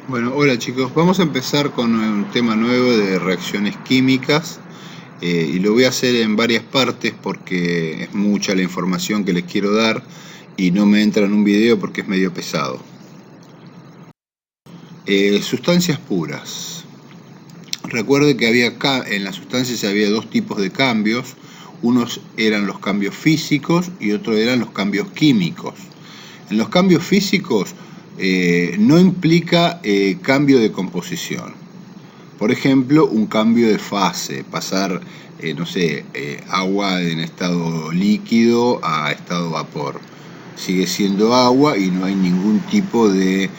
Bueno, hola chicos, vamos a empezar con un tema nuevo de reacciones químicas y lo voy a hacer en varias partes porque es mucha la información que les quiero dar y no me entra en un video porque es medio pesado. Sustancias puras. Recuerde que en las sustancias había dos tipos de cambios, unos eran los cambios físicos y otros eran los cambios químicos. En los cambios físicos no implica cambio de composición. Por ejemplo, un cambio de fase, pasar, agua en estado líquido a estado vapor. Sigue siendo agua y no hay ningún tipo de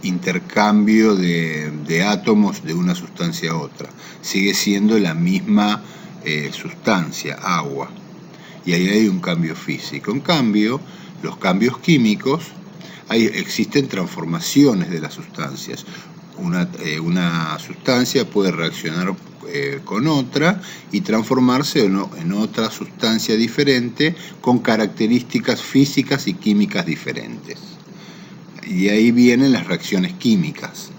intercambio de átomos de una sustancia a otra. Sigue siendo la misma sustancia, agua. Y ahí hay un cambio físico. En cambio, los cambios químicos, existen transformaciones de las sustancias. Una sustancia puede reaccionar con otra y transformarse en otra sustancia diferente con características físicas y químicas diferentes. Y ahí vienen las reacciones químicas.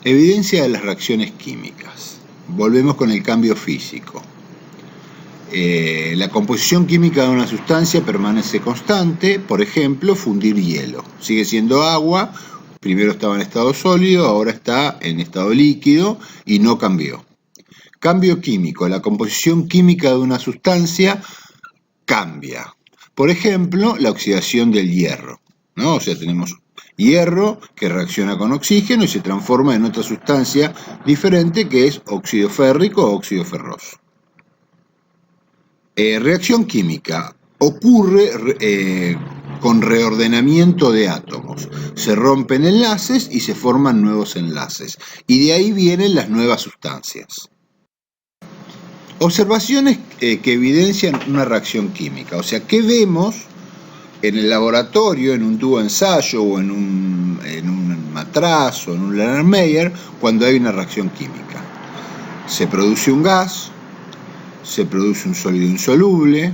Evidencia de las reacciones químicas. Volvemos con el cambio físico. La composición química de una sustancia permanece constante, por ejemplo, fundir hielo. Sigue siendo agua, primero estaba en estado sólido, ahora está en estado líquido y no cambió. Cambio químico, la composición química de una sustancia cambia. Por ejemplo, la oxidación del hierro, ¿no? O sea, tenemos hierro que reacciona con oxígeno y se transforma en otra sustancia diferente que es óxido férrico o óxido ferroso. Reacción química ocurre con reordenamiento de átomos. Se rompen enlaces y se forman nuevos enlaces. Y de ahí vienen las nuevas sustancias. Observaciones que evidencian una reacción química. O sea, ¿qué vemos en el laboratorio, en un tubo de ensayo o en un matraz o en un Langermeyer cuando hay una reacción química? Se produce un gas, se produce un sólido insoluble,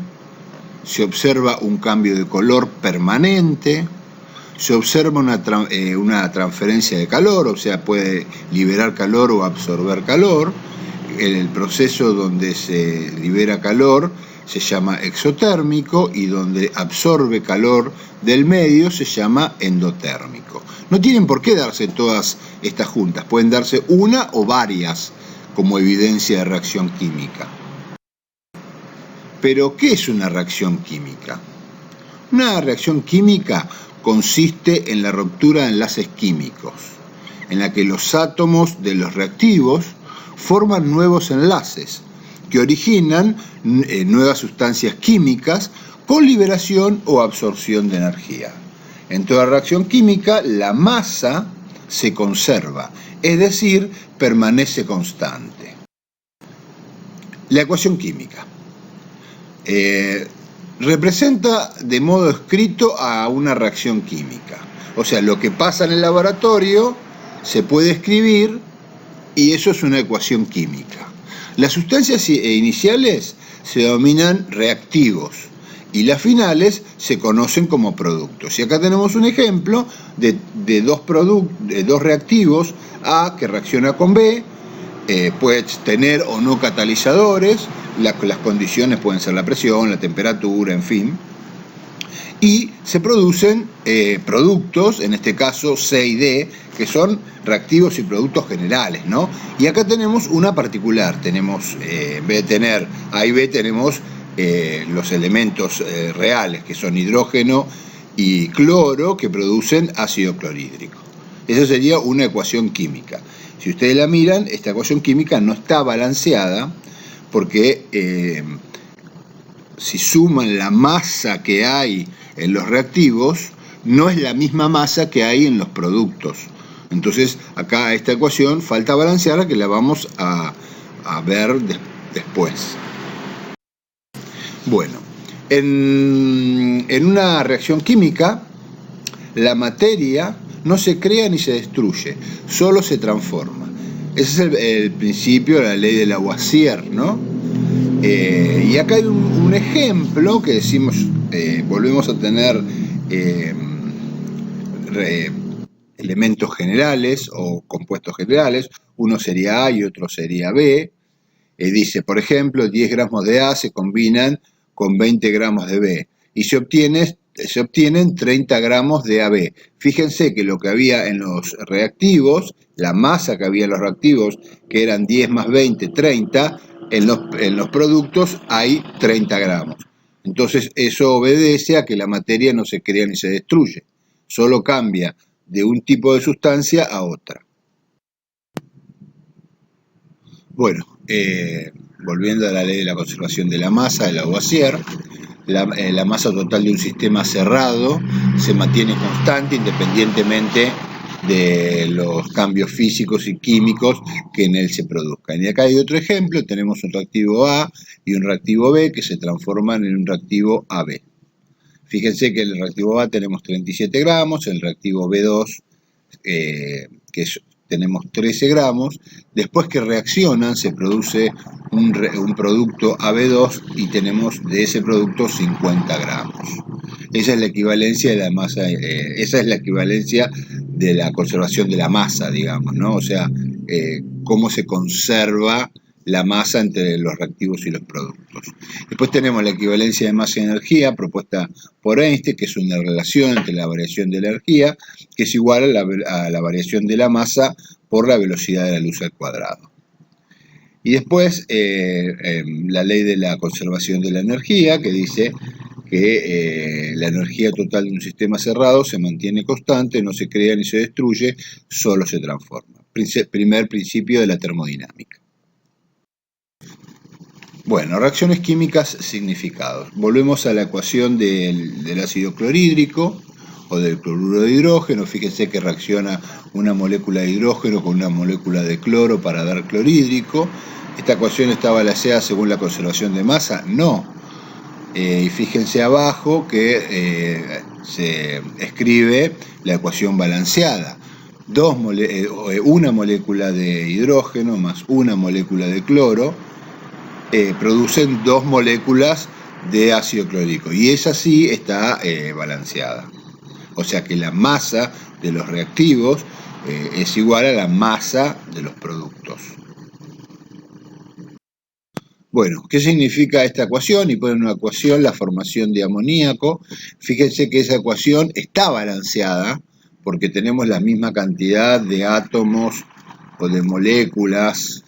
se observa un cambio de color permanente, se observa una transferencia de calor, o sea, puede liberar calor o absorber calor. El proceso donde se libera calor se llama exotérmico y donde absorbe calor del medio se llama endotérmico. No tienen por qué darse todas estas juntas, pueden darse una o varias como evidencia de reacción química. Pero, ¿qué es una reacción química? Una reacción química consiste en la ruptura de enlaces químicos, en la que los átomos de los reactivos forman nuevos enlaces que originan nuevas sustancias químicas con liberación o absorción de energía. En toda reacción química, la masa se conserva, es decir, permanece constante. La ecuación química. Representa de modo escrito a una reacción química. O sea, lo que pasa en el laboratorio se puede escribir y eso es una ecuación química. Las sustancias iniciales se denominan reactivos y las finales se conocen como productos. Y acá tenemos un ejemplo de dos reactivos, A que reacciona con B, puede tener o no catalizadores, las condiciones pueden ser la presión, la temperatura, en fin, y se producen productos, en este caso C y D, que son reactivos y productos generales, ¿no? Y acá tenemos una particular, tenemos, en vez de tener A y B, tenemos los elementos reales, que son hidrógeno y cloro, que producen ácido clorhídrico. Esa sería una ecuación química. Si ustedes la miran, esta ecuación química no está balanceada porque si suman la masa que hay en los reactivos, no es la misma masa que hay en los productos. Entonces, acá esta ecuación falta balancearla, que la vamos a ver después. Bueno, en una reacción química, la materia no se crea ni se destruye, solo se transforma. Ese es el principio de la ley de Lavoisier, ¿no? Y acá hay un ejemplo que decimos, volvemos a tener elementos generales o compuestos generales, uno sería A y otro sería B. Dice, por ejemplo, 10 gramos de A se combinan con 20 gramos de B y se obtienen 30 gramos de AB. Fíjense que lo que había en los reactivos, la masa que había en los reactivos, que eran 10 más 20, 30, en los productos hay 30 gramos. Entonces eso obedece a que la materia no se crea ni se destruye, solo cambia de un tipo de sustancia a otra. Bueno, volviendo a la ley de la conservación de la masa, de Lavoisier, la masa total de un sistema cerrado se mantiene constante independientemente de los cambios físicos y químicos que en él se produzcan. Y acá hay otro ejemplo, tenemos un reactivo A y un reactivo B que se transforman en un reactivo AB. Fíjense que en el reactivo A tenemos 37 gramos, en el reactivo B2 tenemos 13 gramos, después que reaccionan se produce un producto AB2 y tenemos de ese producto 50 gramos. Esa es la equivalencia de la masa, esa es la equivalencia de la conservación de la masa, digamos, ¿no? O sea, cómo se conserva la masa entre los reactivos y los productos. Después tenemos la equivalencia de masa y energía propuesta por Einstein, que es una relación entre la variación de la energía, que es igual a la variación de la masa por la velocidad de la luz al cuadrado. Y después la ley de la conservación de la energía, que dice que la energía total de un sistema cerrado se mantiene constante, no se crea ni se destruye, solo se transforma. Primer principio de la termodinámica. Bueno, reacciones químicas, significados. Volvemos a la ecuación del ácido clorhídrico o del cloruro de hidrógeno. Fíjense que reacciona una molécula de hidrógeno con una molécula de cloro para dar clorhídrico. ¿Esta ecuación está balanceada según la conservación de masa? No. Y fíjense abajo que se escribe la ecuación balanceada. Una molécula de hidrógeno más una molécula de cloro producen 2 moléculas de ácido clorhídrico y esa sí está balanceada. O sea que la masa de los reactivos es igual a la masa de los productos. Bueno, ¿qué significa esta ecuación? Y ponen una ecuación, la formación de amoníaco. Fíjense que esa ecuación está balanceada porque tenemos la misma cantidad de átomos o de moléculas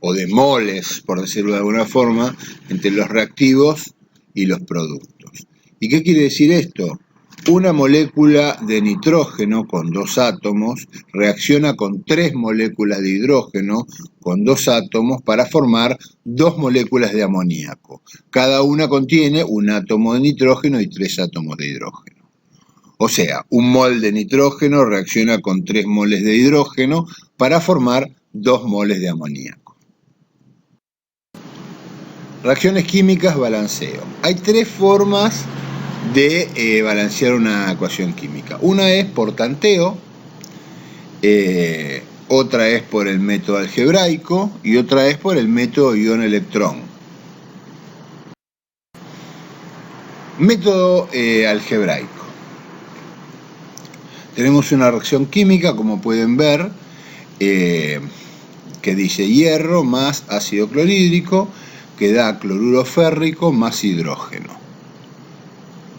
o de moles, por decirlo de alguna forma, entre los reactivos y los productos. ¿Y qué quiere decir esto? Una molécula de nitrógeno con 2 átomos reacciona con 3 moléculas de hidrógeno con 2 átomos para formar 2 moléculas de amoníaco. Cada una contiene un átomo de nitrógeno y 3 átomos de hidrógeno. O sea, un mol de nitrógeno reacciona con 3 moles de hidrógeno para formar 2 moles de amoníaco. Reacciones químicas, balanceo. Hay 3 formas de balancear una ecuación química. Una es por tanteo, otra es por el método algebraico y otra es por el método ion-electrón. Método algebraico. Tenemos una reacción química, como pueden ver, que dice hierro más ácido clorhídrico, que da cloruro férrico más hidrógeno.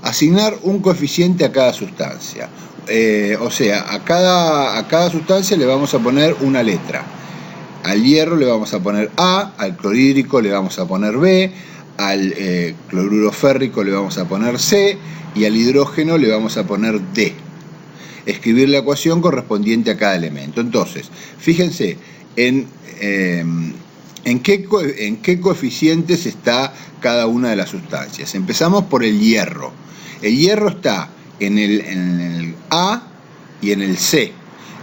Asignar un coeficiente a cada sustancia. O sea, a cada sustancia le vamos a poner una letra. Al hierro le vamos a poner A, al clorhídrico le vamos a poner B, al cloruro férrico le vamos a poner C y al hidrógeno le vamos a poner D. Escribir la ecuación correspondiente a cada elemento. Entonces, fíjense en qué coeficientes está cada una de las sustancias. Empezamos por el hierro. El hierro está en el A y en el C.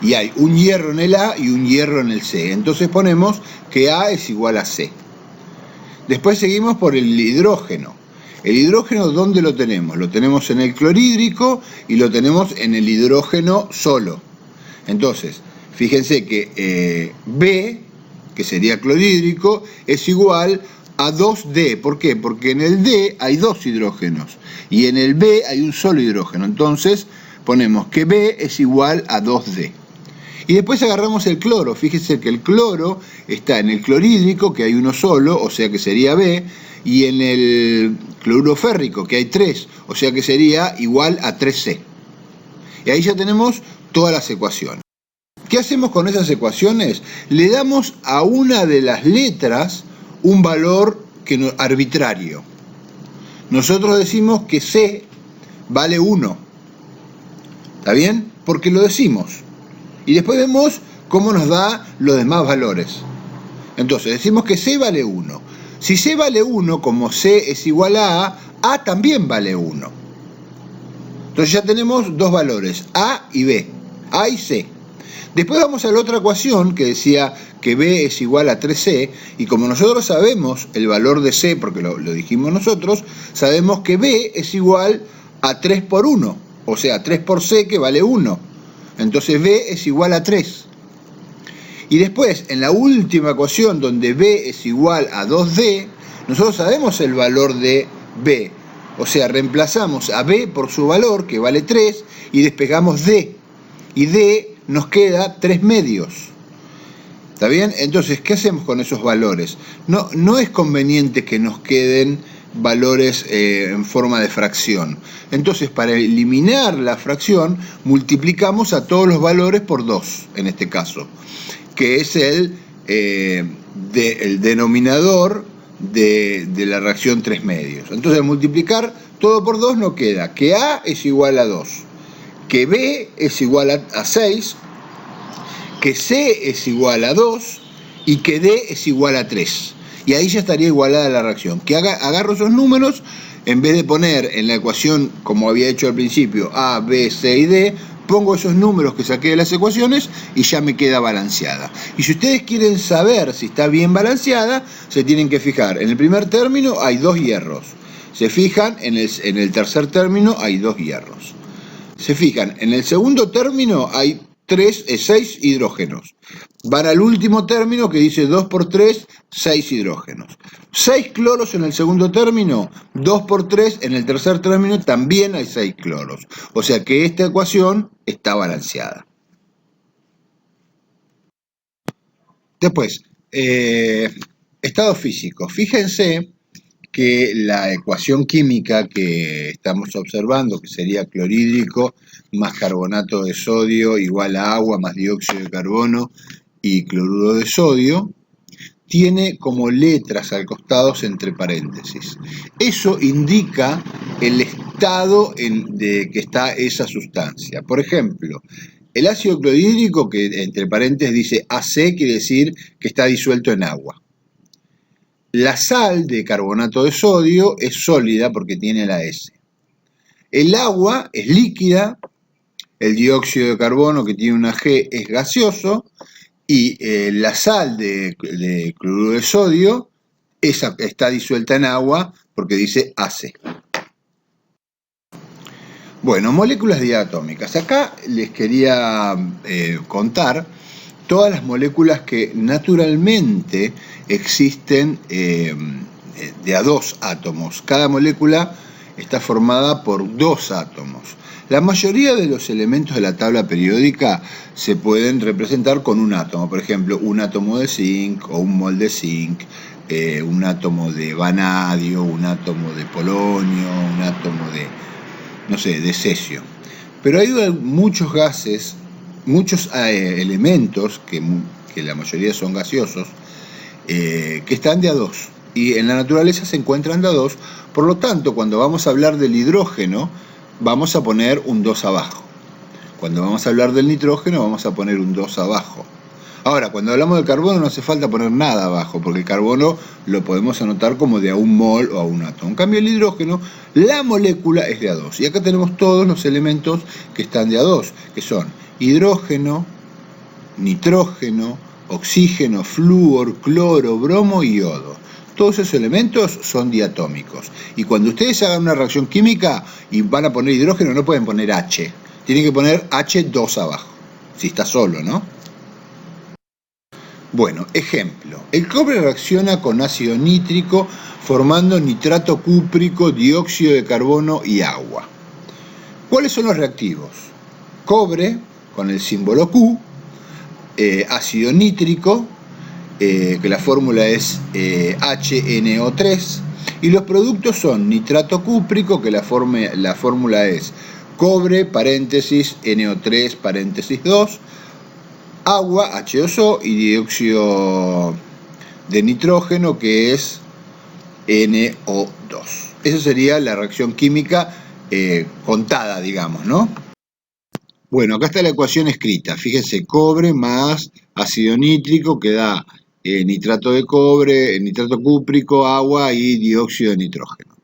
Y hay un hierro en el A y un hierro en el C. Entonces ponemos que A es igual a C. Después seguimos por el hidrógeno. El hidrógeno, ¿dónde lo tenemos? Lo tenemos en el clorhídrico y lo tenemos en el hidrógeno solo. Entonces, fíjense que B, que sería clorhídrico, es igual a 2D. ¿Por qué? Porque en el D hay 2 hidrógenos y en el B hay un solo hidrógeno. Entonces ponemos que B es igual a 2D. Y después agarramos el cloro. Fíjense que el cloro está en el clorhídrico, que hay uno solo, o sea que sería B, y en el cloruro férrico, que hay 3, o sea que sería igual a 3C. Y ahí ya tenemos todas las ecuaciones. ¿Qué hacemos con esas ecuaciones? Le damos a una de las letras un valor arbitrario. Nosotros decimos que C vale 1. ¿Está bien? Porque lo decimos. Y después vemos cómo nos da los demás valores. Entonces, decimos que C vale 1. Si C vale 1, como C es igual A también vale 1. Entonces ya tenemos dos valores, A y B, A y C. Después vamos a la otra ecuación que decía que B es igual a 3C, y como nosotros sabemos el valor de C, porque lo dijimos nosotros, sabemos que B es igual a 3 por 1, o sea, 3 por C, que vale 1. Entonces B es igual a 3. Y después, en la última ecuación, donde B es igual a 2D, nosotros sabemos el valor de B. O sea, reemplazamos a B por su valor, que vale 3, y despegamos D. Y D nos queda 3 medios. ¿Está bien? Entonces, ¿qué hacemos con esos valores? No es conveniente que nos queden valores en forma de fracción. Entonces, para eliminar la fracción, multiplicamos a todos los valores por 2, en este caso, que es el denominador de la reacción 3 medios. Entonces, al multiplicar todo por 2 nos queda que A es igual a 2, que B es igual a 6, que C es igual a 2 y que D es igual a 3. Y ahí ya estaría igualada la reacción. Que agarro esos números, en vez de poner en la ecuación, como había hecho al principio, A, B, C y D, pongo esos números que saqué de las ecuaciones y ya me queda balanceada. Y si ustedes quieren saber si está bien balanceada, se tienen que fijar. En el primer término hay 2 hierros. Se fijan, en el tercer término hay 2 hierros. Se fijan, en el segundo término hay 6 hidrógenos. Van al último término que dice 2 por 3, 6 hidrógenos. 6 cloros en el segundo término, 2 por 3 en el tercer término también hay 6 cloros. O sea que esta ecuación está balanceada. Después, estado físico. Fíjense que la ecuación química que estamos observando, que sería clorhídrico más carbonato de sodio igual a agua más dióxido de carbono y cloruro de sodio, tiene como letras al costado entre paréntesis. Eso indica el estado de que está esa sustancia. Por ejemplo, el ácido clorhídrico, que entre paréntesis dice AC, quiere decir que está disuelto en agua. La sal de carbonato de sodio es sólida porque tiene la S. El agua es líquida, el dióxido de carbono, que tiene una G, es gaseoso, y la sal de cloruro de sodio está disuelta en agua porque dice AC. Bueno, moléculas diatómicas. Acá les quería contar todas las moléculas que naturalmente existen de a 2 átomos. Cada molécula está formada por 2 átomos. La mayoría de los elementos de la tabla periódica se pueden representar con un átomo. Por ejemplo, un átomo de zinc o un mol de zinc, un átomo de vanadio, un átomo de polonio, un átomo de cesio. Pero hay muchos gases, muchos elementos, que la mayoría son gaseosos, que están de a 2. Y en la naturaleza se encuentran de a 2. Por lo tanto, cuando vamos a hablar del hidrógeno, vamos a poner un 2 abajo. Cuando vamos a hablar del nitrógeno, vamos a poner un 2 abajo. Ahora, cuando hablamos del carbono no hace falta poner nada abajo, porque el carbono lo podemos anotar como de a un mol o a un átomo. En cambio, el hidrógeno, la molécula es de a 2. Y acá tenemos todos los elementos que están de a 2, que son hidrógeno, nitrógeno, oxígeno, flúor, cloro, bromo y yodo. Todos esos elementos son diatómicos. Y cuando ustedes hagan una reacción química y van a poner hidrógeno, no pueden poner H. Tienen que poner H2 abajo, si está solo, ¿no? Bueno, ejemplo. El cobre reacciona con ácido nítrico formando nitrato cúprico, dióxido de carbono y agua. ¿Cuáles son los reactivos? cobre con el símbolo Q, ácido nítrico, que la fórmula es HNO3, y los productos son nitrato cúprico, que la fórmula es cobre, paréntesis, NO3, paréntesis 2, agua, H2O, y dióxido de nitrógeno, que es NO2. Esa sería la reacción química contada, digamos, ¿no? Bueno, acá está la ecuación escrita. Fíjense, cobre más ácido nítrico que da nitrato de cobre, nitrato cúprico, agua y dióxido de nitrógeno.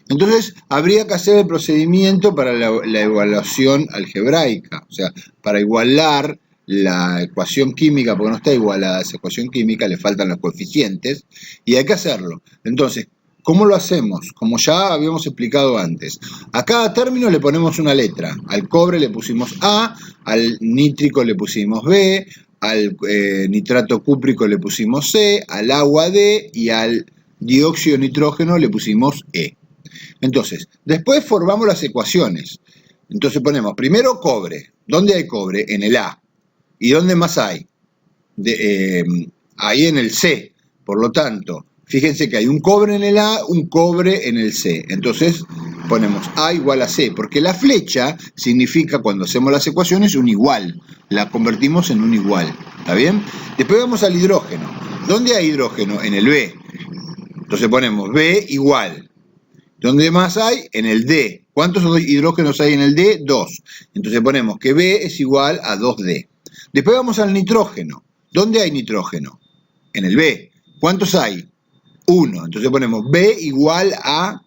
Entonces, habría que hacer el procedimiento para la evaluación algebraica, o sea, para igualar la ecuación química, porque no está igualada esa ecuación química, le faltan los coeficientes, y hay que hacerlo. Entonces, ¿cómo lo hacemos? Como ya habíamos explicado antes, a cada término le ponemos una letra. Al cobre le pusimos A, al nítrico le pusimos B, al nitrato cúprico le pusimos C, al agua D y al dióxido de nitrógeno le pusimos E. Entonces, después formamos las ecuaciones. Entonces ponemos primero cobre. ¿Dónde hay cobre? En el A. ¿Y dónde más hay? Ahí en el C. Por lo tanto, fíjense que hay un cobre en el A, un cobre en el C. Entonces ponemos A igual a C, porque la flecha significa, cuando hacemos las ecuaciones, un igual. La convertimos en un igual. ¿Está bien? Después vamos al hidrógeno. ¿Dónde hay hidrógeno? En el B. Entonces ponemos B igual. ¿Dónde más hay? En el D. ¿Cuántos hidrógenos hay en el D? 2. Entonces ponemos que B es igual a 2D. Después vamos al nitrógeno. ¿Dónde hay nitrógeno? En el B. ¿Cuántos hay? 1. Entonces ponemos B igual a...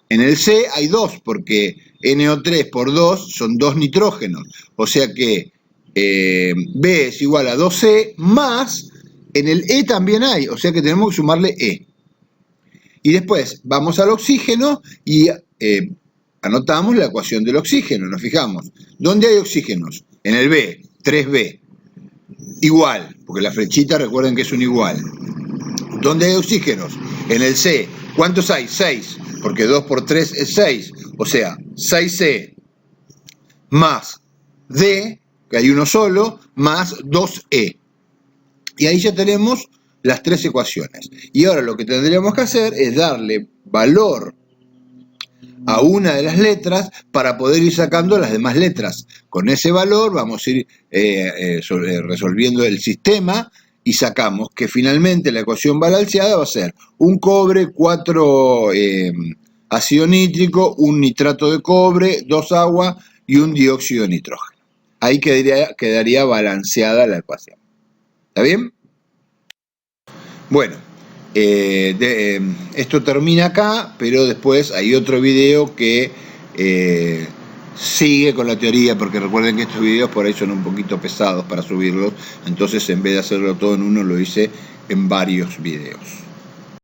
En el C hay 2, porque NO3 por 2 son 2 nitrógenos. O sea que B es igual a 2C más... En el E también hay, o sea que tenemos que sumarle E. Y después vamos al oxígeno y anotamos la ecuación del oxígeno, nos fijamos. ¿Dónde hay oxígenos? En el B, 3B. Igual, porque la flechita recuerden que es un igual. ¿Dónde hay oxígenos? En el C. ¿Cuántos hay? 6, porque 2 por 3 es 6. O sea, 6C más D, que hay uno solo, más 2E. Y ahí ya tenemos las 3 ecuaciones. Y ahora lo que tendríamos que hacer es darle valor a una de las letras para poder ir sacando las demás letras. Con ese valor vamos a ir resolviendo el sistema y sacamos que finalmente la ecuación balanceada va a ser un cobre, 4 ácido nítrico, un nitrato de cobre, 2 agua y un dióxido de nitrógeno. Ahí quedaría balanceada la ecuación. ¿Está bien? Bueno, esto termina acá, pero después hay otro video que sigue con la teoría, porque recuerden que estos videos por ahí son un poquito pesados para subirlos, entonces en vez de hacerlo todo en uno, lo hice en varios videos.